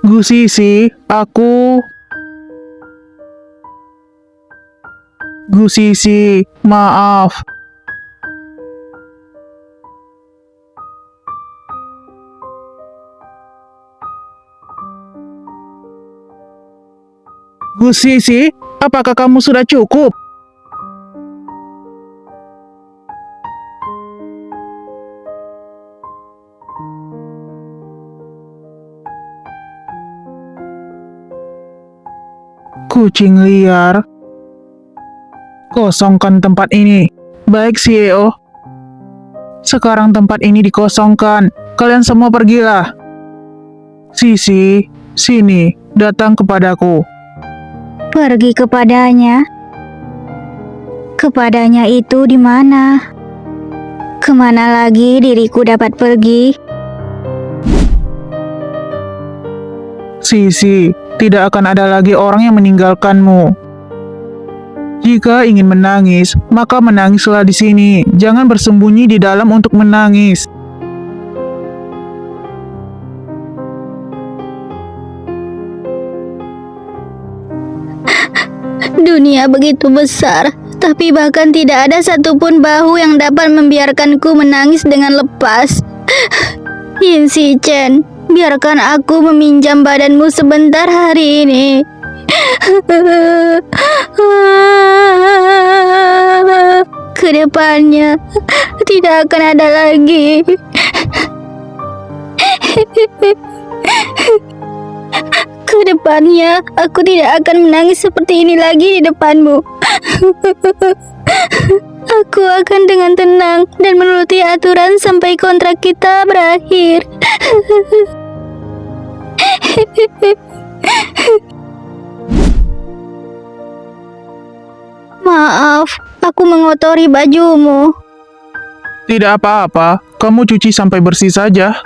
Gu Sisi, Gu Sisi, maaf. Gu Sisi, apakah kamu sudah cukup? Kucing liar. Kosongkan tempat ini. Baik, CEO. Sekarang tempat ini dikosongkan. Kalian semua pergilah. Sisi, sini, datang kepadaku. Pergi kepadanya? Kepadanya itu di mana? Kemana lagi diriku dapat pergi? Sisi, tidak akan ada lagi orang yang meninggalkanmu. Jika ingin menangis, maka menangislah di sini. Jangan bersembunyi di dalam untuk menangis. Dunia begitu besar, tapi bahkan tidak ada satupun bahu yang dapat membiarkanku menangis dengan lepas. Yin Si Chen, biarkan aku meminjam badanmu sebentar hari ini. Kedepannya tidak akan ada lagi. Kedepannya aku tidak akan menangis seperti ini lagi di depanmu. Aku akan dengan tenang dan menuruti aturan sampai kontrak kita berakhir. Maaf, aku mengotori bajumu. Tidak apa-apa, kamu cuci sampai bersih saja.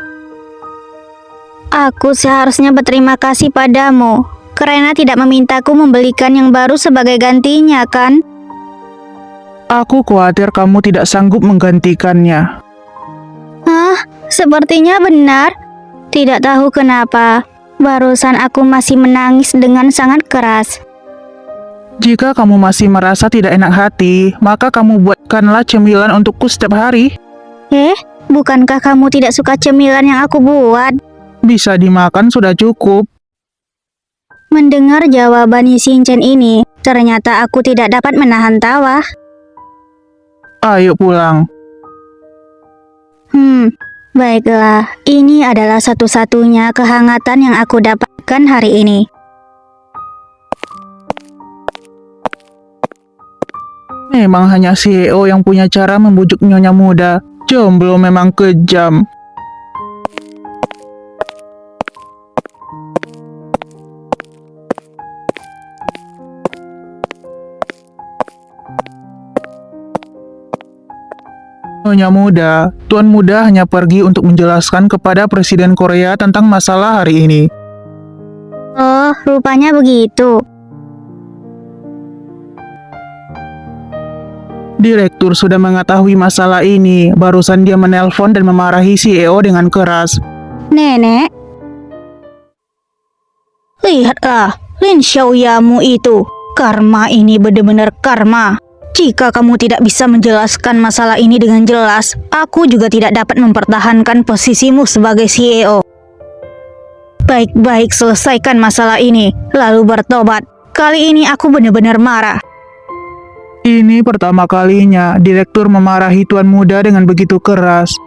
Aku seharusnya berterima kasih padamu karena tidak memintaku membelikan yang baru sebagai gantinya, kan? Aku khawatir kamu tidak sanggup menggantikannya. Hah? Sepertinya benar. Tidak tahu kenapa, barusan aku masih menangis dengan sangat keras. Jika kamu masih merasa tidak enak hati, maka kamu buatkanlah cemilan untukku setiap hari. Bukankah kamu tidak suka cemilan yang aku buat? Bisa dimakan sudah cukup. Mendengar jawaban Yixinchen ini, ternyata aku tidak dapat menahan tawa. Ayo pulang. Baiklah, ini adalah satu-satunya kehangatan yang aku dapatkan hari ini. Memang hanya CEO yang punya cara membujuk nyonya muda. Jomblo memang kejam. Nyonya muda, Tuan Muda hanya pergi untuk menjelaskan kepada Presiden Korea tentang masalah hari ini. Oh, rupanya begitu. Direktur sudah mengetahui masalah ini. Barusan dia menelpon dan memarahi CEO dengan keras. Nenek, lihatlah, Lin Xiaoyamu itu. Karma ini benar-benar karma. Jika kamu tidak bisa menjelaskan masalah ini dengan jelas, aku juga tidak dapat mempertahankan posisimu sebagai CEO. Baik-baik selesaikan masalah ini, lalu bertobat. Kali ini aku benar-benar marah. Ini pertama kalinya direktur memarahi Tuan Muda dengan begitu keras.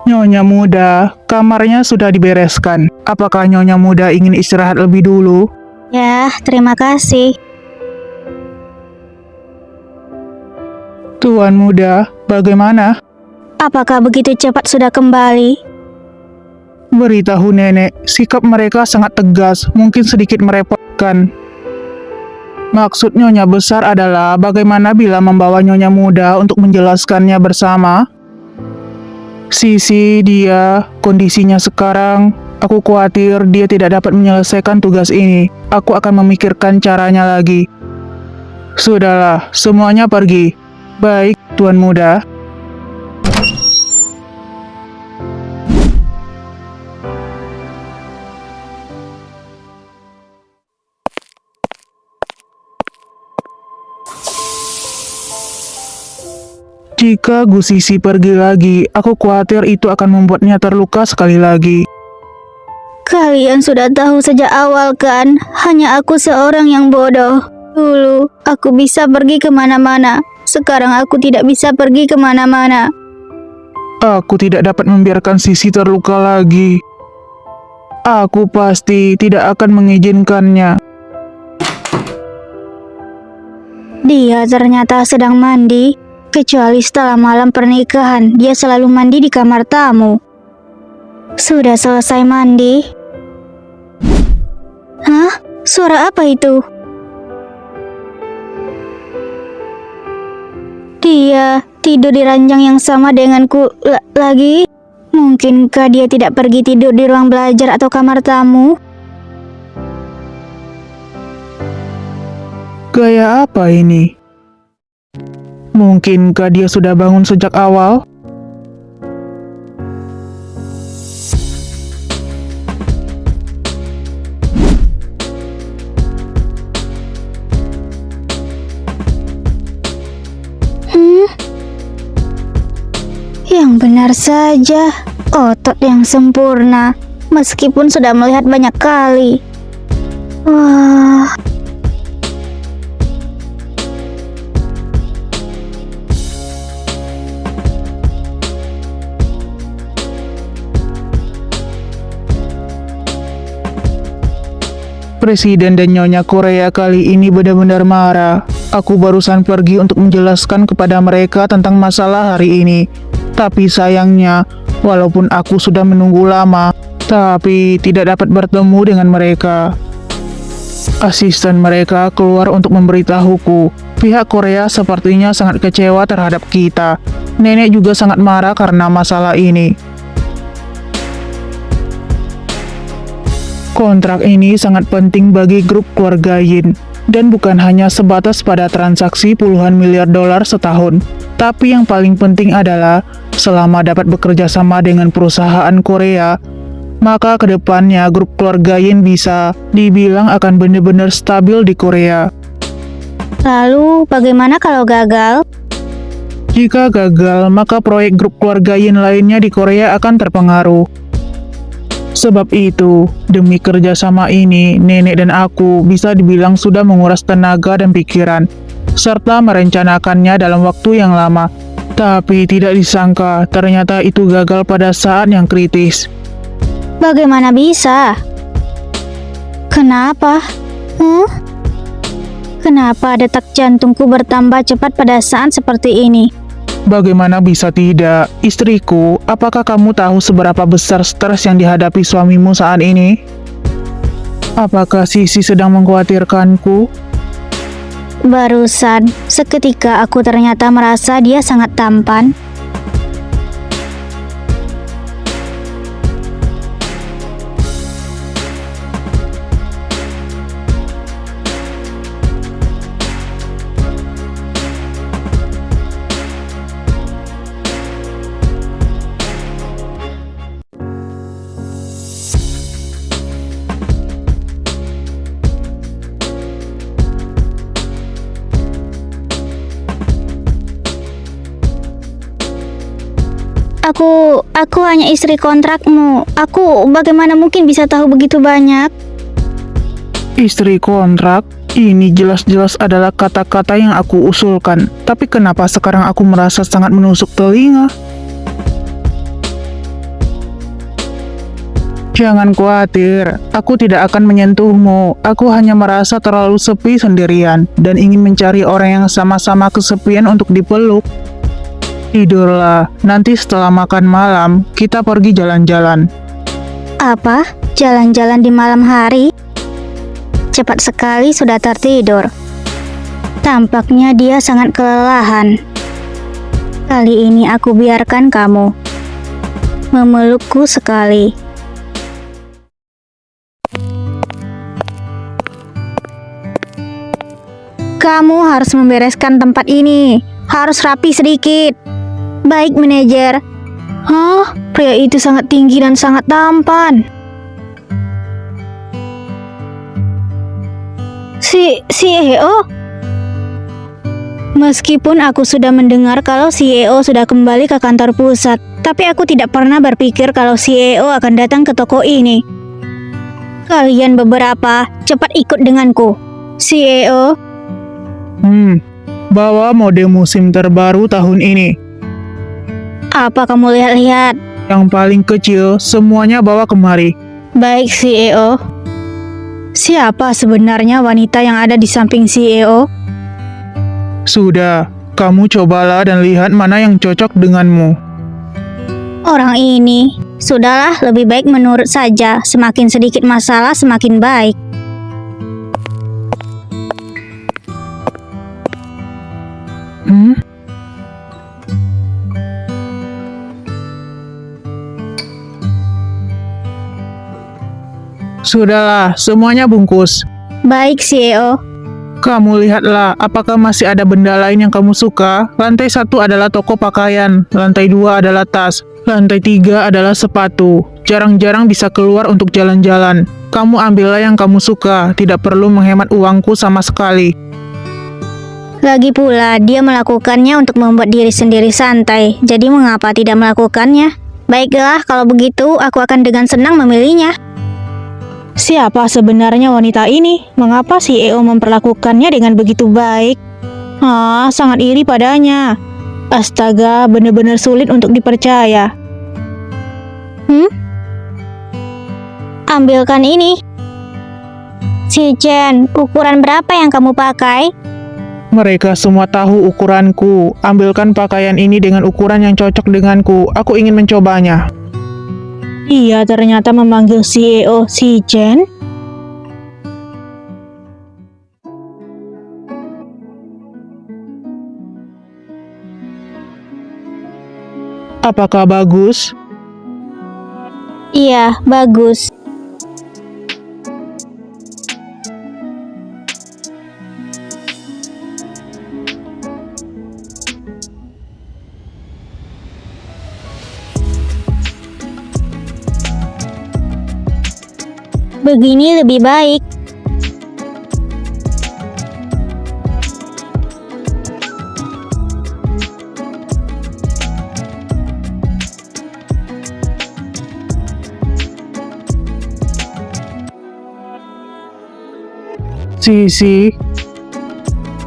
Nyonya Muda, kamarnya sudah dibereskan. Apakah Nyonya Muda ingin istirahat lebih dulu? Ya, terima kasih. Tuan Muda, bagaimana? Apakah begitu cepat sudah kembali? Beritahu nenek, sikap mereka sangat tegas, mungkin sedikit merepotkan. Maksud Nyonya besar adalah bagaimana bila membawa Nyonya muda untuk menjelaskannya bersama? Sisi dia, kondisinya sekarang, aku khawatir dia tidak dapat menyelesaikan tugas ini. Aku akan memikirkan caranya lagi. Sudahlah, semuanya pergi. Baik, Tuan Muda. Jika Gu Sisi pergi lagi, aku khawatir itu akan membuatnya terluka sekali lagi. Kalian sudah tahu sejak awal kan, hanya aku seorang yang bodoh. Dulu, aku bisa pergi kemana-mana. Sekarang aku tidak bisa pergi kemana-mana. Aku tidak dapat membiarkan Sisi terluka lagi. Aku pasti tidak akan mengizinkannya. Dia ternyata sedang mandi. Kecuali setelah malam pernikahan, dia selalu mandi di kamar tamu. Sudah selesai mandi. Hah? Suara apa itu? Dia tidur di ranjang yang sama denganku lagi? Mungkinkah dia tidak pergi tidur di ruang belajar atau kamar tamu? Gaya apa ini? Mungkinkah dia sudah bangun sejak awal? Yang benar saja, otot yang sempurna, meskipun sudah melihat banyak kali. Wah. Presiden dan Nyonya Korea kali ini benar-benar marah. Aku barusan pergi untuk menjelaskan kepada mereka tentang masalah hari ini. Tapi sayangnya, walaupun aku sudah menunggu lama, tapi tidak dapat bertemu dengan mereka. Asisten mereka keluar untuk memberitahuku. Pihak Korea sepertinya sangat kecewa terhadap kita. Nenek juga sangat marah karena masalah ini. Kontrak ini sangat penting bagi grup keluarga Yin, dan bukan hanya sebatas pada transaksi puluhan miliar dolar setahun. Tapi yang paling penting adalah, selama dapat bekerja sama dengan perusahaan Korea, maka kedepannya grup keluarga Yin bisa dibilang akan benar-benar stabil di Korea. Lalu, bagaimana kalau gagal? Jika gagal, maka proyek grup keluarga Yin lainnya di Korea akan terpengaruh. Sebab itu, demi kerjasama ini, nenek dan aku bisa dibilang sudah menguras tenaga dan pikiran, serta merencanakannya dalam waktu yang lama. Tapi tidak disangka, ternyata itu gagal pada saat yang kritis. Bagaimana bisa? Kenapa? Kenapa detak jantungku bertambah cepat pada saat seperti ini? Bagaimana bisa tidak? Istriku, apakah kamu tahu seberapa besar stres yang dihadapi suamimu saat ini? Apakah Sisi sedang mengkhawatirkanku? Barusan, seketika aku ternyata merasa dia sangat tampan. Aku hanya istri kontrakmu. Aku bagaimana mungkin bisa tahu begitu banyak? Istri kontrak? Ini jelas-jelas adalah kata-kata yang aku usulkan. Tapi kenapa sekarang aku merasa sangat menusuk telinga? Jangan khawatir, aku tidak akan menyentuhmu. Aku hanya merasa terlalu sepi sendirian dan ingin mencari orang yang sama-sama kesepian untuk dipeluk. Tidurlah, nanti setelah makan malam, kita pergi jalan-jalan. Apa? Jalan-jalan di malam hari? Cepat sekali sudah tertidur. Tampaknya dia sangat kelelahan. Kali ini aku biarkan kamu memelukku sekali. Kamu harus membereskan tempat ini. Harus rapi sedikit. Baik, manajer. Hah? Pria itu sangat tinggi dan sangat tampan. Si CEO? Meskipun aku sudah mendengar kalau CEO sudah kembali ke kantor pusat, tapi aku tidak pernah berpikir kalau CEO akan datang ke toko ini. Kalian beberapa, cepat ikut denganku. CEO, Bawa mode musim terbaru tahun ini. apa kamu lihat-lihat? Yang paling kecil, semuanya bawa kemari. Baik, CEO. Siapa sebenarnya wanita yang ada di samping CEO? Sudah, kamu cobalah dan lihat mana yang cocok denganmu. Orang ini. Sudahlah, lebih baik menurut saja. Semakin sedikit masalah, semakin baik. Sudahlah, semuanya bungkus. Baik, CEO. Kamu lihatlah, apakah masih ada benda lain yang kamu suka? Lantai 1 adalah toko pakaian, lantai 2 adalah tas, lantai 3 adalah sepatu. Jarang-jarang bisa keluar untuk jalan-jalan. Kamu ambillah yang kamu suka, tidak perlu menghemat uangku sama sekali. Lagi pula, dia melakukannya untuk membuat diri sendiri santai. Jadi mengapa tidak melakukannya? Baiklah, kalau begitu aku akan dengan senang memilihnya. Siapa sebenarnya wanita ini? Mengapa CEO memperlakukannya dengan begitu baik? Sangat iri padanya. Astaga, benar-benar sulit untuk dipercaya. Ambilkan ini. Si Chen, ukuran berapa yang kamu pakai? Mereka semua tahu ukuranku. Ambilkan pakaian ini dengan ukuran yang cocok denganku. Aku ingin mencobanya. Ia ternyata memanggil CEO si Chen. Apakah bagus? Iya, bagus. Begini lebih baik. Sisi,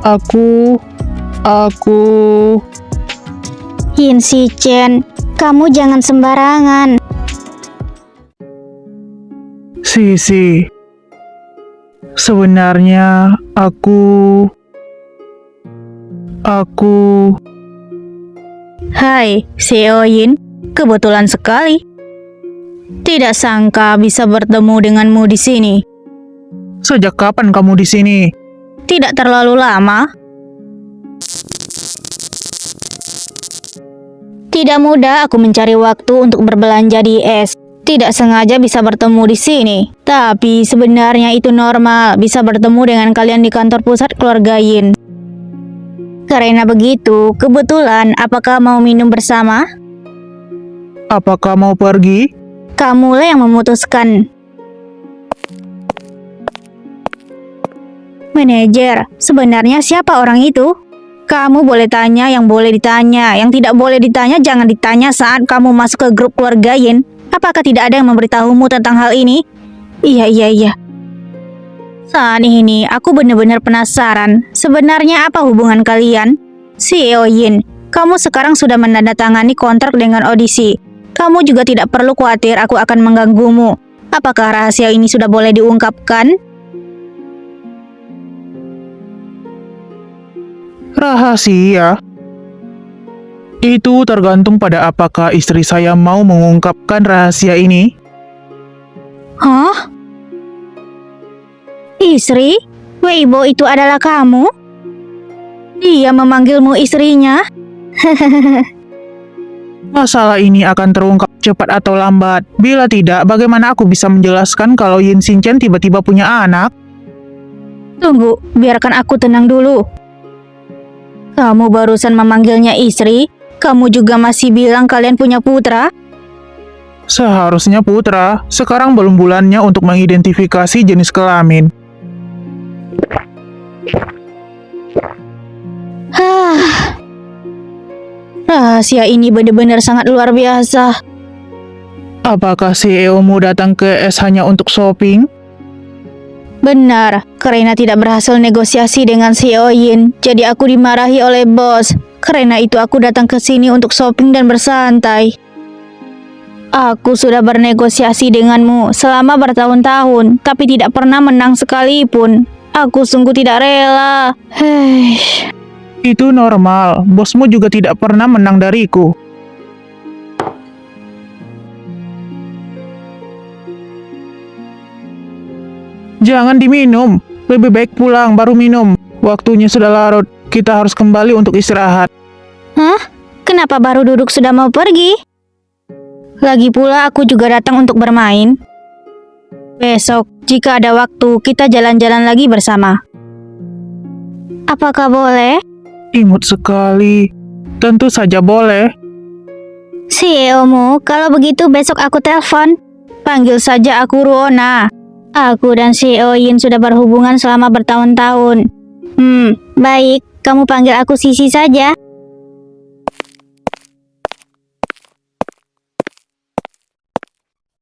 aku... Yin Si Chen, kamu jangan sembarangan. Sisi, sebenarnya aku... Hai, CEO Yin. Kebetulan sekali. Tidak sangka bisa bertemu denganmu di sini. Sejak kapan kamu di sini? Tidak terlalu lama. Tidak mudah aku mencari waktu untuk berbelanja di es. Tidak sengaja bisa bertemu di sini. Tapi sebenarnya itu normal bisa bertemu dengan kalian di kantor pusat keluarga Yin. Karena begitu, kebetulan apakah mau minum bersama? Apakah mau pergi? Kamulah yang memutuskan. Manajer, sebenarnya siapa orang itu? Kamu boleh tanya yang boleh ditanya, yang tidak boleh ditanya jangan ditanya saat kamu masuk ke grup keluarga Yin. Apakah tidak ada yang memberitahumu tentang hal ini? Iya. Saat ini aku benar-benar penasaran, sebenarnya apa hubungan kalian? CEO Yin, kamu sekarang sudah menandatangani kontrak dengan audisi. Kamu juga tidak perlu khawatir aku akan mengganggumu. Apakah rahasia ini sudah boleh diungkapkan? Rahasia? Itu tergantung pada apakah istri saya mau mengungkapkan rahasia ini. Hah? Istri? Weibo itu adalah kamu? Dia memanggilmu istrinya? Masalah ini akan terungkap cepat atau lambat. Bila tidak, bagaimana aku bisa menjelaskan kalau Yin Xinchen tiba-tiba punya anak? Tunggu, biarkan aku tenang dulu. Kamu barusan memanggilnya istri? Kamu juga masih bilang kalian punya putra? Seharusnya putra. Sekarang belum bulannya untuk mengidentifikasi jenis kelamin. Rahasia ini benar-benar sangat luar biasa. Apakah CEO-mu datang ke S hanya untuk shopping? Benar, karena tidak berhasil negosiasi dengan CEO Yin, jadi aku dimarahi oleh bos. Karena itu aku datang ke sini untuk shopping dan bersantai. Aku sudah bernegosiasi denganmu selama bertahun-tahun, tapi tidak pernah menang sekalipun. Aku sungguh tidak rela. Itu normal, bosmu juga tidak pernah menang dariku. Jangan diminum, lebih baik pulang baru minum. Waktunya sudah larut, kita harus kembali untuk istirahat. Hah? Kenapa baru duduk sudah mau pergi? Lagi pula aku juga datang untuk bermain. Besok, jika ada waktu, kita jalan-jalan lagi bersama. Apakah boleh? Imut sekali. Tentu saja boleh. CEO-mu, kalau begitu besok aku telepon. Panggil saja aku Ruona. Aku dan CEO Yin sudah berhubungan selama bertahun-tahun. Baik, kamu panggil aku Sisi saja.